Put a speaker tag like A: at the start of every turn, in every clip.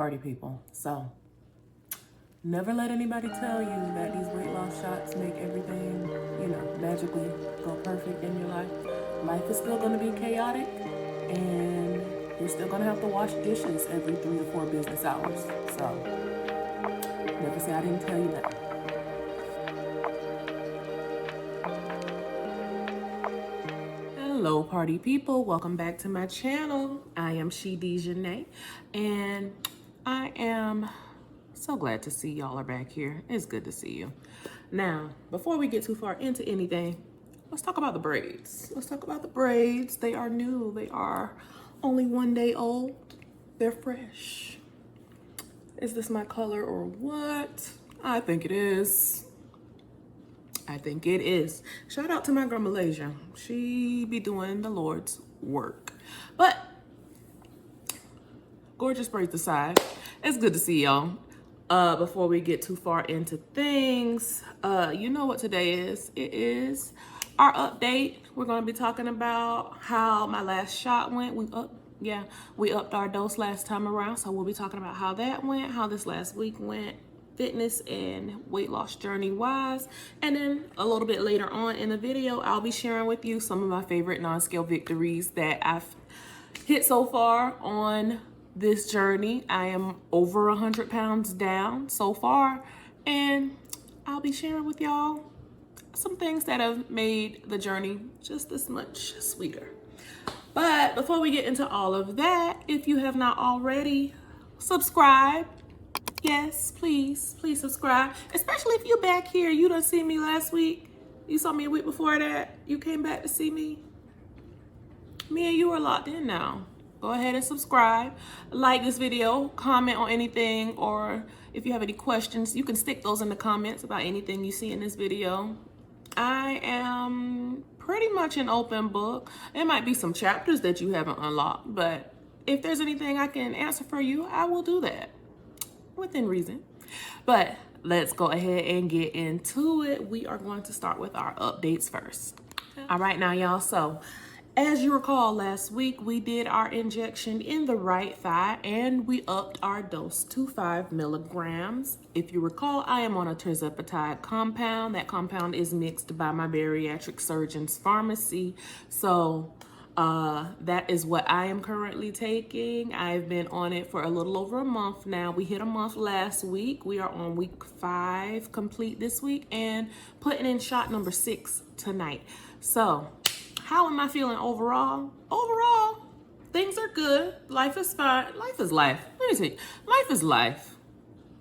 A: party people. So never let anybody tell you that these weight loss shots make everything, magically go perfect in your life. Life is still going to be chaotic, and you're still going to have to wash dishes every 3 to 4 business hours. So never say I didn't tell you that. Hello party people, welcome back to my channel. I am She Janae, and I am so glad to see y'all are back here. It's good to see you. Now, before we get too far into anything, let's talk about the braids. They are new. They are only 1 day old. They're fresh. Is this my color or what? I think it is. Shout out to my girl Malaysia. She be doing the Lord's work. But gorgeous braids aside, it's good to see y'all. Before we get too far into things, you know what today is. It is our update. We're going to be talking about how my last shot went. We upped our dose last time around, so we'll be talking about how that went, how this last week went, fitness and weight loss journey wise. And then a little bit later on in the video, I'll be sharing with you some of my favorite non-scale victories that I've hit so far on this journey. I am over 100 pounds down so far, and I'll be sharing with y'all some things that have made the journey just this much sweeter. But before we get into all of that, if you have not already, subscribe. Yes, please subscribe. Especially if you're back here. You done see me last week. You saw me a week before that. You came back to see me. Me and you are locked in now. Go ahead and subscribe. Like this video. Comment on anything. Or if you have any questions, you can stick those in the comments about anything you see in this video. I am pretty much an open book. There might be some chapters that you haven't unlocked. But if there's anything I can answer for you, I will do that. Within reason. But let's go ahead and get into it. We are going to start with our updates first. All right now, y'all. So as you recall, last week we did our injection in the right thigh and we upped our dose to 5 milligrams. If you recall, I am on a Tirzepatide compound. That compound is mixed by my bariatric surgeon's pharmacy. So that is what I am currently taking. I've been on it for a little over a month now. We hit a month last week. We are on week 5 complete this week and putting in shot number 6 tonight. So how am I feeling overall? Overall, things are good. Life is fine. Life is life. Let me see. Life is life.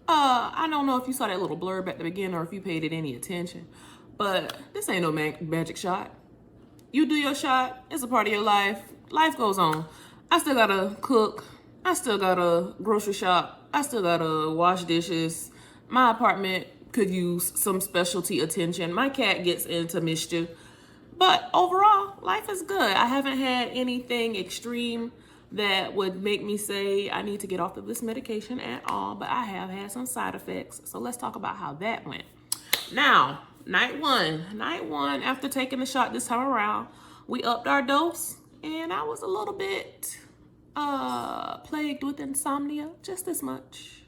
A: I don't know if you saw that little blurb at the beginning or if you paid it any attention, but this ain't no magic shot. You do your shot, it's a part of your life. Life goes on. I still gotta cook. I still gotta grocery shop. I still gotta wash dishes. My apartment could use some specialty attention. My cat gets into mischief. But overall, life is good. I haven't had anything extreme that would make me say I need to get off of this medication at all. But I have had some side effects. So let's talk about how that went. Now, night one, after taking the shot this time around, we upped our dose and I was a little bit plagued with insomnia, just this much.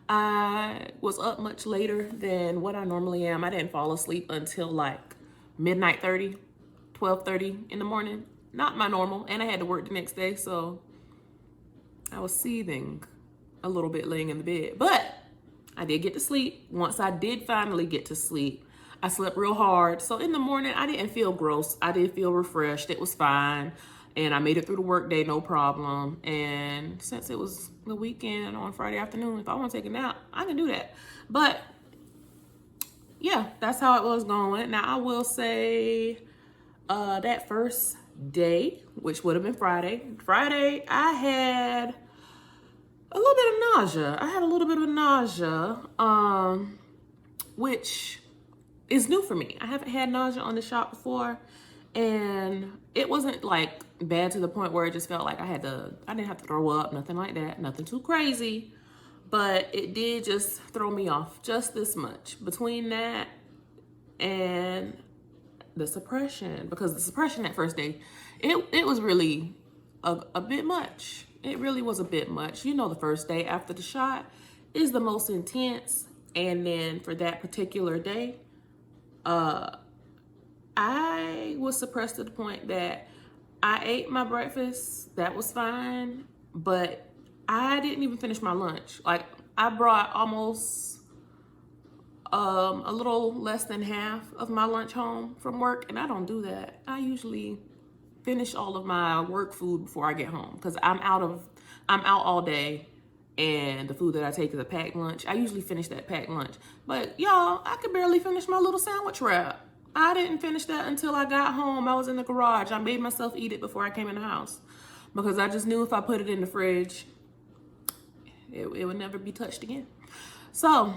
A: I was up much later than what I normally am. I didn't fall asleep until like midnight 30, 12:30 in the morning. Not my normal, and I had to work the next day, so I was seething a little bit laying in the bed, but I did get to sleep. Once I did finally get to sleep, I slept real hard. So in the morning, I didn't feel gross. I did feel refreshed. It was fine. And I made it through the work day, no problem. And since it was the weekend on Friday afternoon, if I want to take a nap, I can do that. But yeah, that's how it was going. Now I will say that first day, which would have been Friday, I had a little bit of nausea. Which is new for me. I haven't had nausea on the shot before, and it wasn't like bad to the point where it just felt like I didn't have to throw up, nothing like that, nothing too crazy, but it did just throw me off just this much. Between that and the suppression, because the suppression that first day, it was really a bit much. It really was a bit much. You know, the first day after the shot is the most intense. And then for that particular day, I was suppressed to the point that I ate my breakfast. That was fine. But I didn't even finish my lunch. Like, I brought almost a little less than half of my lunch home from work, and I don't do that. I usually finish all of my work food before I get home because I'm out all day, and the food that I take is a packed lunch. I usually finish that packed lunch. But y'all, I could barely finish my little sandwich wrap. I didn't finish that until I got home. I was in the garage. I made myself eat it before I came in the house because I just knew if I put it in the fridge, it would never be touched again. So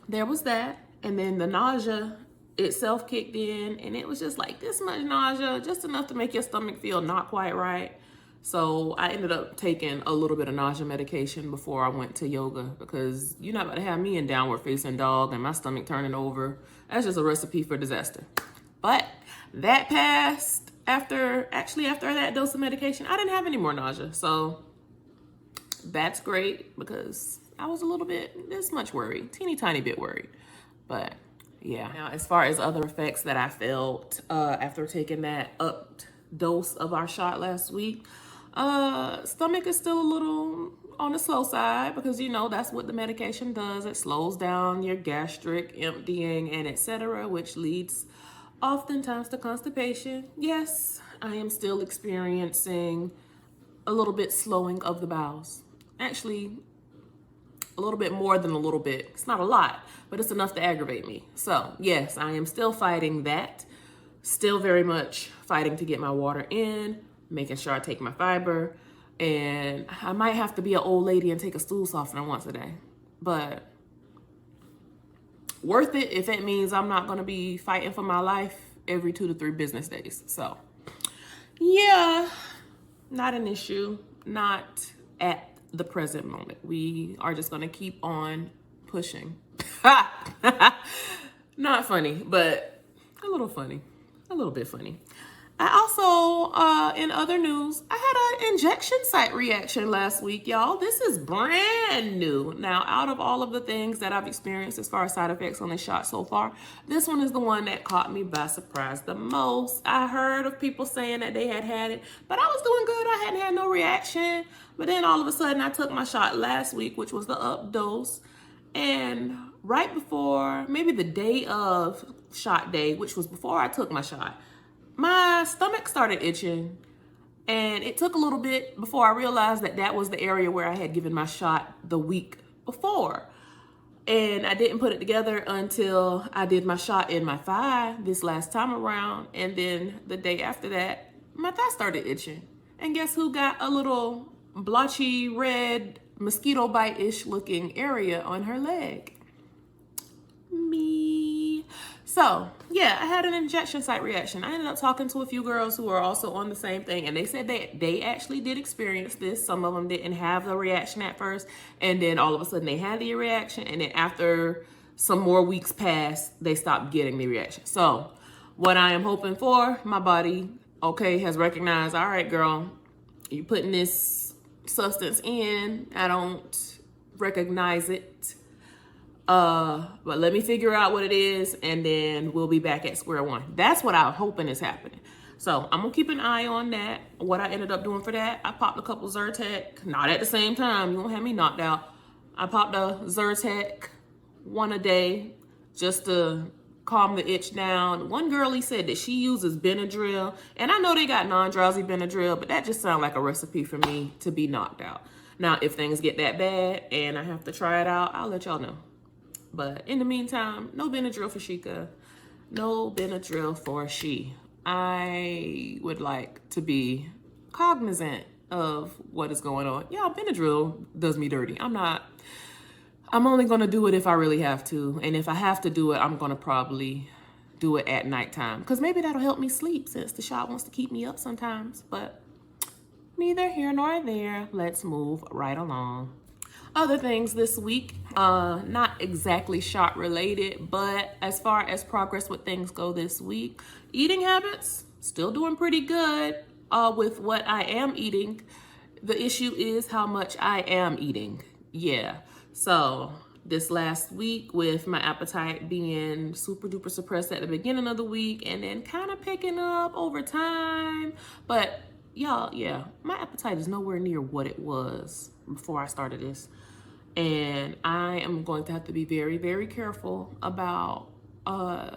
A: there was that. And then the nausea itself kicked in, and it was just like this much nausea, just enough to make your stomach feel not quite right. So I ended up taking a little bit of nausea medication before I went to yoga because you're not about to have me in downward facing dog and my stomach turning over. That's just a recipe for disaster. But that passed after that dose of medication. I didn't have any more nausea. So that's great because I was a little bit, this much worried, teeny tiny bit worried. But yeah. Now, as far as other effects that I felt after taking that upped dose of our shot last week, stomach is still a little on the slow side because, you know, that's what the medication does. It slows down your gastric emptying and etc., which leads oftentimes to constipation. Yes, I am still experiencing a little bit slowing of the bowels. Actually, a little bit more than a little bit. It's not a lot, but it's enough to aggravate me. So yes, I am still fighting that. Still very much fighting to get my water in, making sure I take my fiber, and I might have to be an old lady and take a stool softener once a day, but worth it if it means I'm not going to be fighting for my life every 2 to 3 business days. So yeah, not an issue, not at the present moment. We are just going to keep on pushing. Not funny, but a little funny. A little bit funny. I also, in other news, I had an injection site reaction last week, y'all. This is brand new. Now, out of all of the things that I've experienced as far as side effects on this shot so far, this one is the one that caught me by surprise the most. I heard of people saying that they had it, but I was doing good. I hadn't had no reaction. But then all of a sudden, I took my shot last week, which was the up dose. And right before, maybe the day of shot day, which was before I took my shot, my stomach started itching, and it took a little bit before I realized that that was the area where I had given my shot the week before. And I didn't put it together until I did my shot in my thigh this last time around. And then the day after that, my thigh started itching. And guess who got a little blotchy red mosquito bite-ish looking area on her leg? Me. So yeah, I had an injection site reaction. I ended up talking to a few girls who are also on the same thing, and they said they actually did experience this. Some of them didn't have the reaction at first, and then all of a sudden they had the reaction, and then after some more weeks passed, they stopped getting the reaction. So what I am hoping for, my body, okay, has recognized, all right, girl, you putting this substance in, I don't recognize it. But let me figure out what it is, and then we'll be back at square one. That's what I'm hoping is happening. So I'm gonna keep an eye on that. What I ended up doing for that, I popped a couple Zyrtec, not at the same time. You won't have me knocked out. I popped a Zyrtec, one a day, just to calm the itch down. One girlie said that she uses Benadryl, and I know they got non-drowsy Benadryl, but that just sounds like a recipe for me to be knocked out. Now, if things get that bad and I have to try it out, I'll let y'all know. But in the meantime, no Benadryl for Sheikah. No Benadryl for she. I would like to be cognizant of what is going on. Y'all, Benadryl does me dirty. I'm only going to do it if I really have to. And if I have to do it, I'm going to probably do it at nighttime. Because maybe that'll help me sleep since the shot wants to keep me up sometimes. But neither here nor there. Let's move right along. Other things this week, not exactly shot related, but as far as progress with things go this week, eating habits, still doing pretty good with what I am eating. The issue is how much I am eating. Yeah. So this last week, with my appetite being super duper suppressed at the beginning of the week and then kind of picking up over time. But y'all, yeah, my appetite is nowhere near what it was before I started this. And I am going to have to be very, very careful about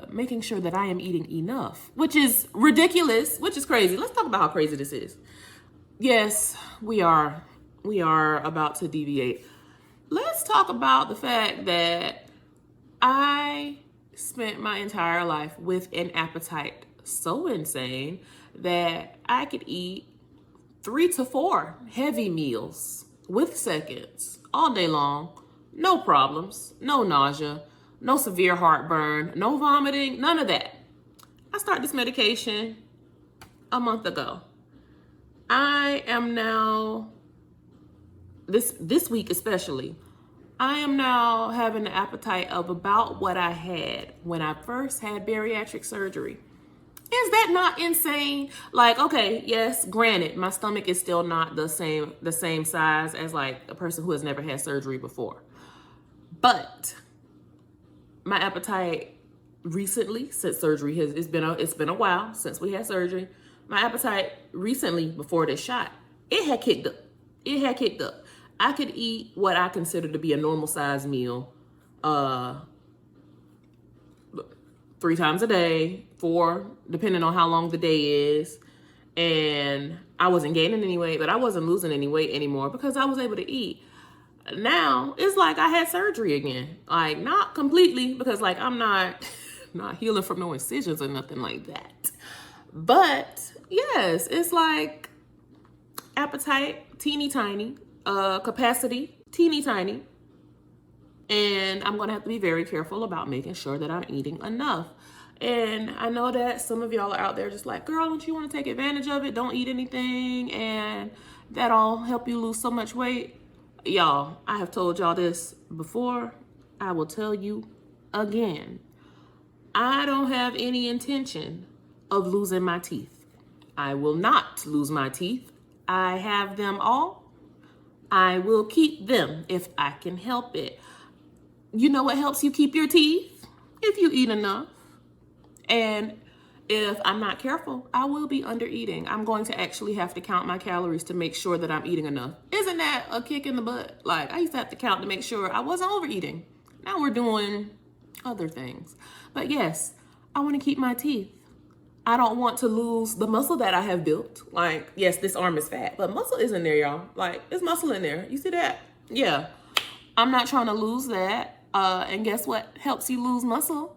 A: making sure that I am eating enough, which is ridiculous, which is crazy. Let's talk about how crazy this is. Yes, we are about to deviate. Let's talk about the fact that I spent my entire life with an appetite so insane that I could eat 3 to 4 heavy meals with seconds all day long, no problems, no nausea, no severe heartburn, no vomiting, none of that. I started this medication a month ago. I am now, this week especially, I am now having the appetite of about what I had when I first had bariatric surgery. Is that not insane? Like, okay, yes, granted, my stomach is still not the same size as like a person who has never had surgery before. But my appetite recently, since surgery it's been a while since we had surgery. My appetite recently, before this shot, it had kicked up. I could eat what I consider to be a normal size meal 3 times a day, 4, depending on how long the day is. And I wasn't gaining any weight, but I wasn't losing any weight anymore because I was able to eat. Now it's like I had surgery again. Like, not completely, because like I'm not healing from no incisions or nothing like that. But yes, it's like appetite, teeny tiny, capacity, teeny tiny. And I'm gonna have to be very careful about making sure that I'm eating enough. And I know that some of y'all are out there just like, girl, don't you want to take advantage of it? Don't eat anything, and that'll help you lose so much weight. Y'all, I have told y'all this before. I will tell you again. I don't have any intention of losing my teeth. I will not lose my teeth. I have them all. I will keep them if I can help it. You know what helps you keep your teeth? If you eat enough. And if I'm not careful, I will be under eating. I'm going to actually have to count my calories to make sure that I'm eating enough. Isn't that a kick in the butt? Like, I used to have to count to make sure I wasn't overeating. Now we're doing other things. But yes, I want to keep my teeth. I don't want to lose the muscle that I have built. Like, yes, this arm is fat, but muscle is in there, y'all. Like, there's muscle in there. You see that? Yeah. I'm not trying to lose that. And guess what helps you lose muscle?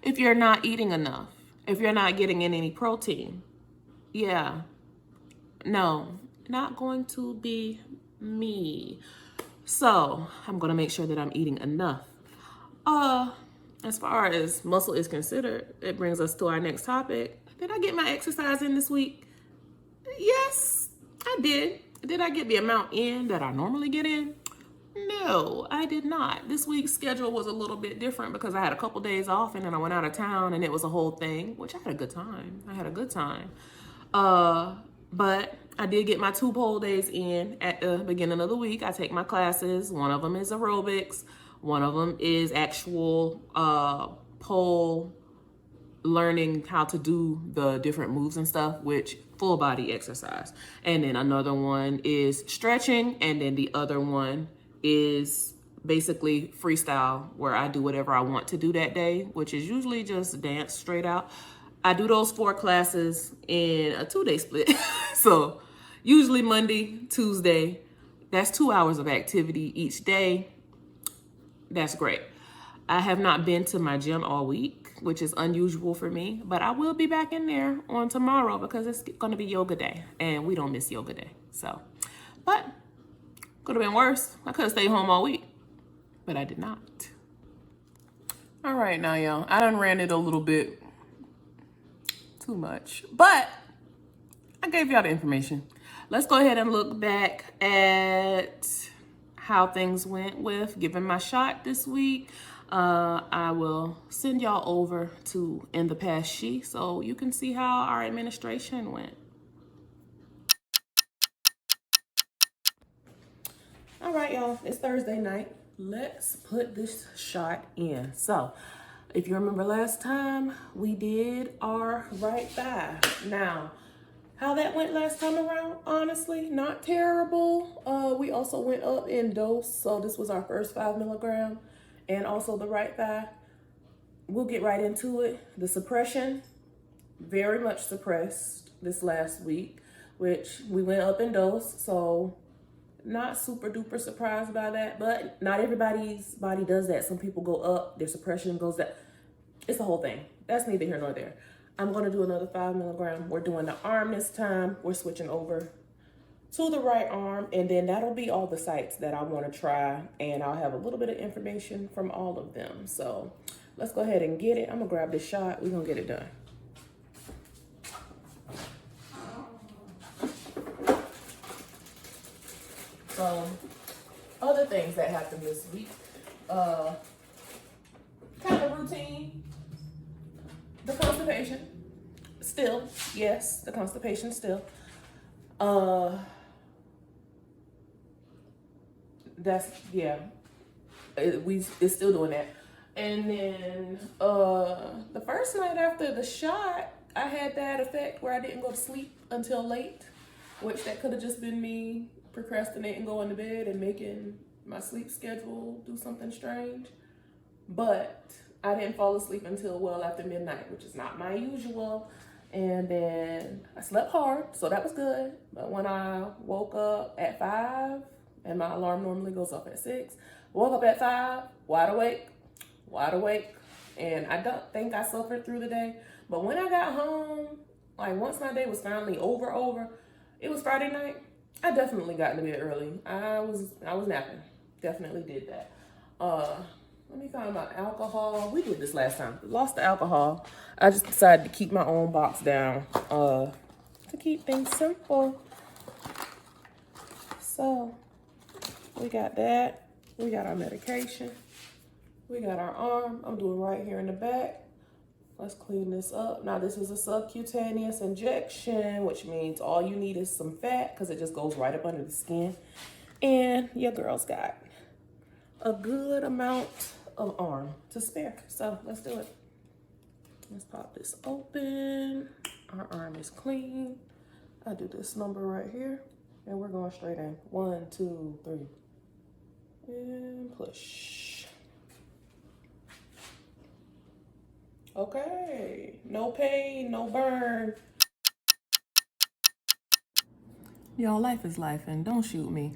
A: If you're not eating enough. If you're not getting in any protein. Yeah. No, not going to be me. So I'm going to make sure that I'm eating enough. As far as muscle is considered, it brings us to our next topic. Did I get my exercise in this week? Yes, I did. Did I get the amount in that I normally get in? No, I did not. This week's schedule was a little bit different because I had a couple days off and then I went out of town and it was a whole thing, which I had a good time. But I did get my 2 pole days in at the beginning of the week. I take my classes. One of them is aerobics. One of them is actual pole, learning how to do the different moves and stuff, which full body exercise. And then another one is stretching. And then the other one is basically freestyle, where I do whatever I want to do that day, which is usually just dance straight out. I do those 4 classes in a 2-day split. So usually Monday, Tuesday, that's 2 hours of activity each day. That's great. I have not been to my gym all week, which is unusual for me, but I will be back in there on tomorrow because it's going to be yoga day and we don't miss yoga day. So, but could have been worse. I could have stayed home all week, but I did not. All right, now, y'all, I done ran it a little bit too much, but I gave y'all the information. Let's go ahead and look back at how things went with giving my shot this week. I will send y'all over to In the Past She so you can see how our administration went. All right, y'all, it's Thursday night. Let's put this shot in. So, if you remember last time, we did our right thigh. Now, how that went last time around, honestly, not terrible. We also went up in dose, so this was our first 5 milligram, and also the right thigh. We'll get right into it. The suppression, very much suppressed this last week, which we went up in dose, so not super duper surprised by that, but not everybody's body does that. Some people go up, their suppression goes down. It's the whole thing. That's neither here nor there. I'm gonna do another 5 milligram. We're doing the arm this time. We're switching over to the right arm, and then that'll be all the sites that I wanna try, and I'll have a little bit of information from all of them. So let's go ahead and get it. I'm gonna grab this shot. We're gonna get it done. So, other things that happened this week, kind of routine. The constipation, still, yes, the constipation still. It's still doing that. And then the first night after the shot, I had that effect where I didn't go to sleep until late, which that could have just been me procrastinating going to bed and making my sleep schedule do something strange. But I didn't fall asleep until well after midnight, which is not my usual. And then I slept hard, so that was good. But when I woke up at 5, and my alarm normally goes off at 6, woke up at 5, wide awake. And I don't think I suffered through the day. But when I got home, like once my day was finally over, it was Friday night, I definitely got into bed early. I was napping. Definitely did that. Let me find my alcohol. We did this last time. Lost the alcohol. I just decided to keep my own box down to keep things simple. So we got that. We got our medication. We got our arm. I'm doing right here in the back. Let's clean this up. Now this is a subcutaneous injection, which means all you need is some fat because it just goes right up under the skin. And your girl's got a good amount of arm to spare. So let's do it. Let's pop this open. Our arm is clean. I do this number right here and we're going straight in. 1, 2, 3. And push. Okay, no pain, no burn. Y'all, life is life, and don't shoot me.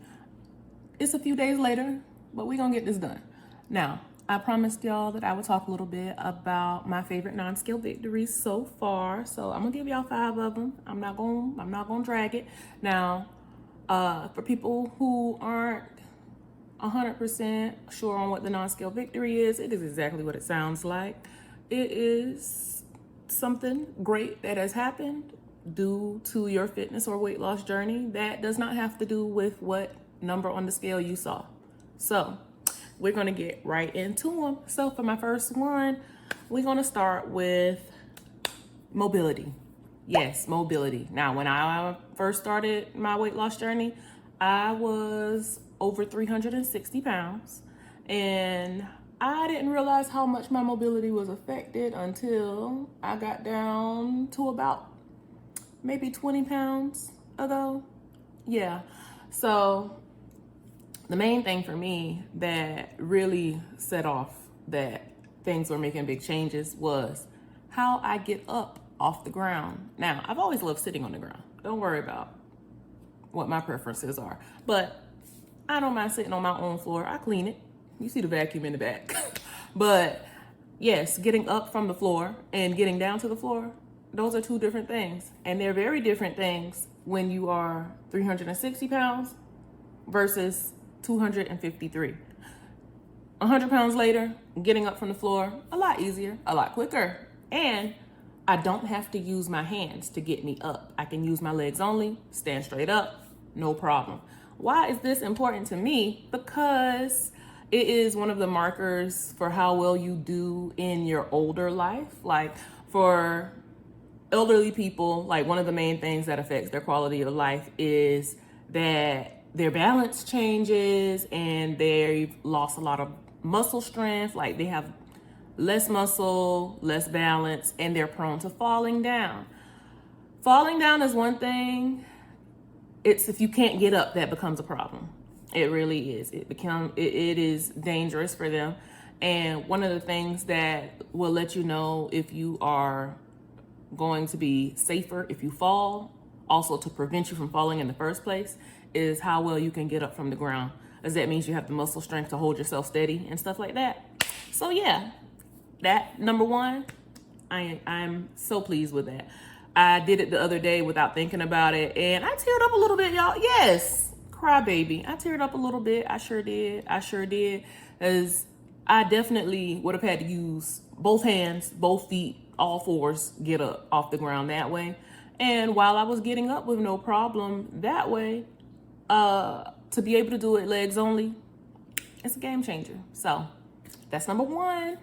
A: It's a few days later, but we're gonna get this done. Now, I promised y'all that I would talk a little bit about my favorite non-scale victories so far. So I'm gonna give y'all 5 of them. I'm not gonna drag it. Now, for people who aren't 100% sure on what the non-scale victory is, it is exactly what it sounds like. It is something great that has happened due to your fitness or weight loss journey that does not have to do with what number on the scale you saw. So we're going to get right into them. So for my first one, we're going to start with mobility. Yes, mobility. Now, when I first started my weight loss journey, I was over 360 pounds, and I didn't realize how much my mobility was affected until I got down to about maybe 20 pounds ago. Yeah. So the main thing for me that really set off that things were making big changes was how I get up off the ground. Now, I've always loved sitting on the ground. Don't worry about what my preferences are. But I don't mind sitting on my own floor. I clean it. You see the vacuum in the back. But yes, getting up from the floor and getting down to the floor, those are 2 different things. And they're very different things when you are 360 pounds versus 253. 100 pounds later, getting up from the floor, a lot easier, a lot quicker. And I don't have to use my hands to get me up. I can use my legs only, stand straight up, no problem. Why is this important to me? Because it is one of the markers for how well you do in your older life. Like for elderly people, like one of the main things that affects their quality of life is that their balance changes and they've lost a lot of muscle strength. Like they have less muscle, less balance, and they're prone to falling down. Falling down is one thing. It's if you can't get up, that becomes a problem. It really is. It is dangerous for them. And one of the things that will let you know if you are going to be safer if you fall, also to prevent you from falling in the first place, is how well you can get up from the ground. As that means you have the muscle strength to hold yourself steady and stuff like that. So yeah, that number one, I'm so pleased with that. I did it the other day without thinking about it, and I teared up a little bit, y'all. Yes, cry baby. I teared up a little bit. I sure did. As I definitely would have had to use both hands, both feet, all fours, get up off the ground that way. And while I was getting up with no problem that way, to be able to do it legs only, it's a game changer. So that's number one.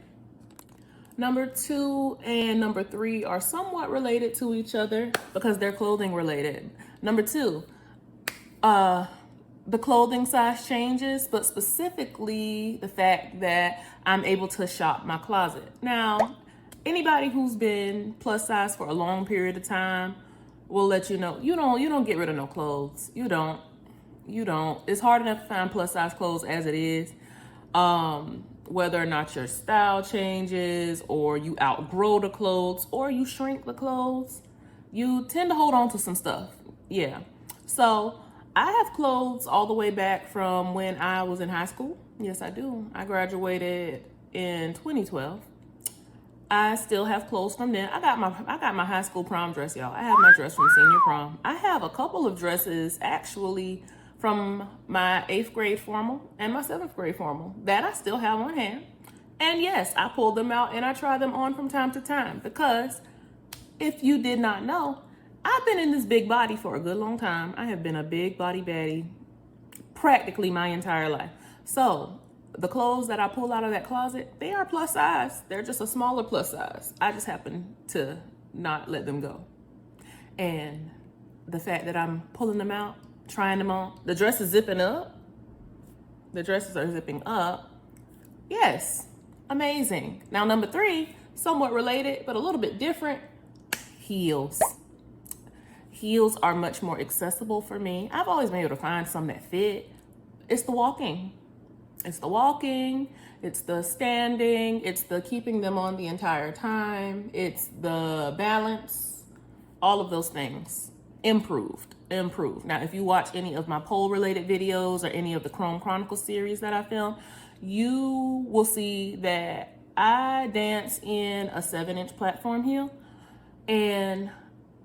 A: Number two and number three are somewhat related to each other because they're clothing related. Number two, the clothing size changes, but specifically the fact that I'm able to shop my closet. Now, anybody who's been plus size for a long period of time will let you know you don't get rid of no clothes. You don't. It's hard enough to find plus size clothes as it is. Whether or not your style changes or you outgrow the clothes or you shrink the clothes, you tend to hold on to some stuff. Yeah. So I have clothes all the way back from when I was in high school. Yes, I do. I graduated in 2012. I still have clothes from then. I got my high school prom dress, y'all. I have my dress from senior prom. I have a couple of dresses actually from my 8th grade formal and my 7th grade formal that I still have on hand. And yes, I pull them out and I try them on from time to time because if you did not know, I've been in this big body for a good long time. I have been a big body baddie practically my entire life. So the clothes that I pull out of that closet, they are plus size. They're just a smaller plus size. I just happen to not let them go. And the fact that I'm pulling them out, trying them on, the dress is zipping up. The dresses are zipping up. Yes, amazing. Now, number three, somewhat related, but a little bit different, heels. Heels are much more accessible for me. I've always been able to find some that fit. It's the walking. It's the standing, it's the keeping them on the entire time, it's the balance, all of those things. Improved. Now, if you watch any of my pole-related videos or any of the Chrome Chronicles series that I film, you will see that I dance in a 7-inch platform heel. And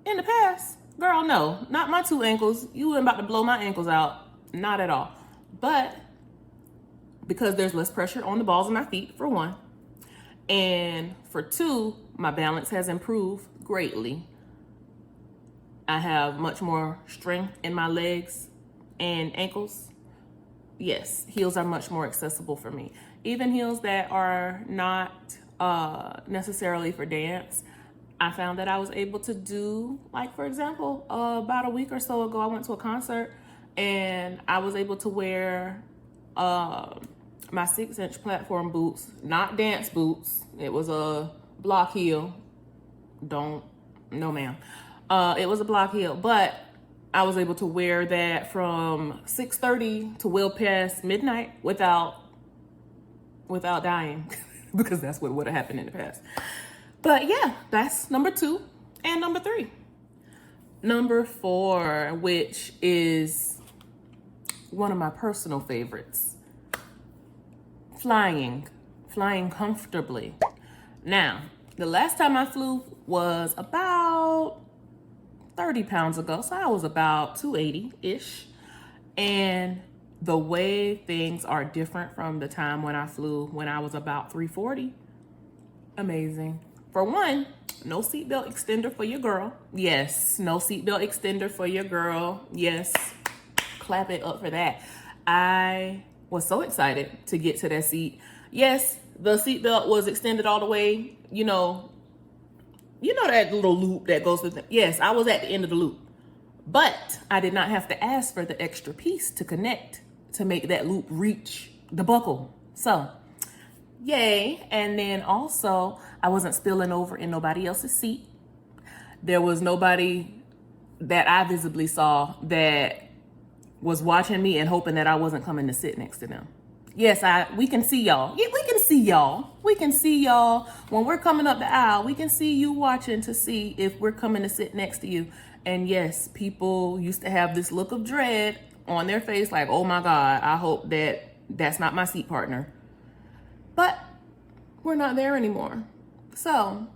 A: in the past, girl, no, not my 2 ankles. You weren't about to blow my ankles out. Not at all. But because there's less pressure on the balls of my feet, for one. And for two, my balance has improved greatly. I have much more strength in my legs and ankles. Yes, heels are much more accessible for me. Even heels that are not necessarily for dance, I found that I was able to do, like for example, about a week or so ago, I went to a concert and I was able to wear my 6-inch platform boots, not dance boots. It was a block heel. No ma'am. It was a block heel, but I was able to wear that from 6:30 to well past midnight without dying because that's what would have happened in the past. But yeah, that's number 2 and number 3. Number 4, which is one of my personal favorites, flying comfortably. Now, the last time I flew was about 30 pounds ago, so I was about 280-ish. And the way things are different from the time when I flew when I was about 340, amazing. For one, no seatbelt extender for your girl. Yes, no seatbelt extender for your girl. Yes, clap it up for that. I was so excited to get to that seat. Yes, the seatbelt was extended all the way, you know that little loop that goes with it. Yes, I was at the end of the loop. But I did not have to ask for the extra piece to connect to make that loop reach the buckle. So, yay. And then also, I wasn't spilling over in nobody else's seat. There was nobody that I visibly saw that was watching me and hoping that I wasn't coming to sit next to them. Yes, we can see y'all. Yeah, we can see y'all. We can see y'all when we're coming up the aisle. We can see you watching to see if we're coming to sit next to you. And yes, people used to have this look of dread on their face like, oh my God, I hope that that's not my seat partner. But we're not there anymore. So,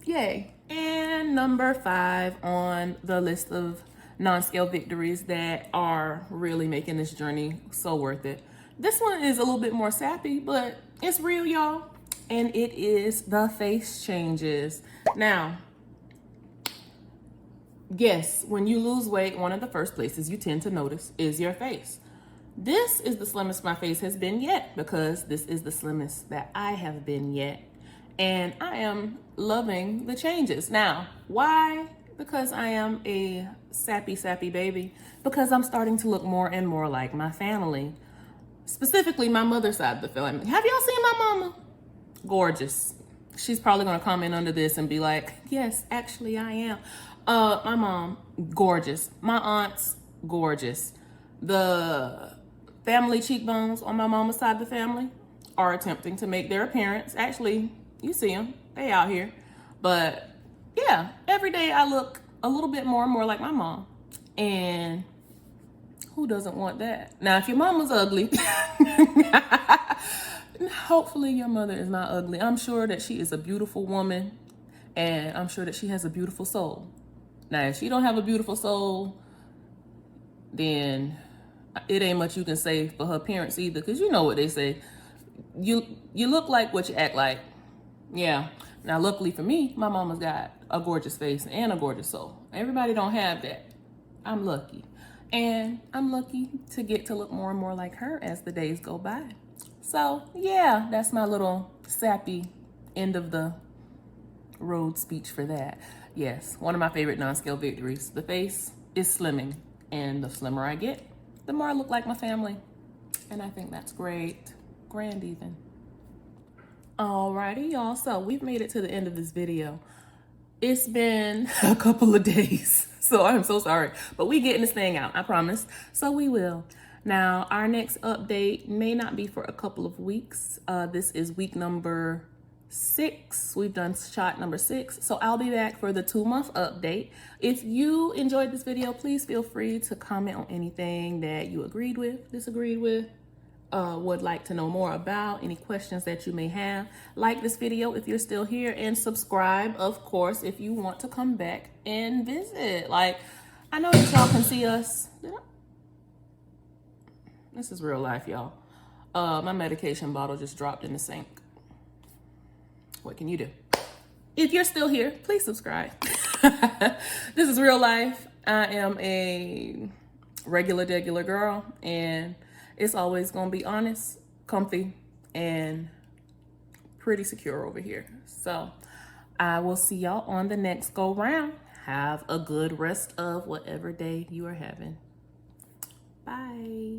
A: yay. And number 5 on the list of non-scale victories that are really making this journey so worth it. This one is a little bit more sappy, but it's real, y'all. And it is the face changes. Now, yes, when you lose weight, one of the first places you tend to notice is your face. This is the slimmest my face has been yet, because this is the slimmest that I have been yet. And I am loving the changes. Now, why? Because I am a sappy baby. Because I'm starting to look more and more like my family. Specifically, my mother's side of the family. Have y'all seen my mama? Gorgeous. She's probably going to comment under this and be like, yes, actually I am. My mom, gorgeous. My aunts, gorgeous. The family cheekbones on my mama's side of the family are attempting to make their appearance. Actually, you see them. They out here. But yeah, every day I look a little bit more and more like my mom. And who doesn't want that? Now, if your mama's ugly, hopefully your mother is not ugly. I'm sure that she is a beautiful woman, and I'm sure that she has a beautiful soul. Now, if she don't have a beautiful soul, then it ain't much you can say for her appearance either, because you know what they say. You look like what you act like. Yeah. Now, luckily for me, my mama's got a gorgeous face and a gorgeous soul. Everybody don't have that. I'm lucky. And I'm lucky to get to look more and more like her as the days go by. So, yeah, that's my little sappy end of the road speech for that. Yes, one of my favorite non-scale victories. The face is slimming. And the slimmer I get, the more I look like my family. And I think that's great. Grand even. Alrighty, y'all. So we've made it to the end of this video. It's been a couple of days, so I'm so sorry. But we getting this thing out, I promise. So we will. Now, our next update may not be for a couple of weeks. This is week number 6. We've done shot number 6. So I'll be back for the 2-month update. If you enjoyed this video, please feel free to comment on anything that you agreed with, disagreed with, would like to know more about, any questions that you may have. Like this video if you're still here, and subscribe, of course, if you want to come back and visit. Like, I know that y'all can see us. This is real life, y'all. My medication bottle just dropped in the sink. What can you do? If you're still here, please subscribe. This is real life. I am a regular girl, and it's always gonna be honest, comfy, and pretty secure over here. So I will see y'all on the next go round. Have a good rest of whatever day you are having. Bye.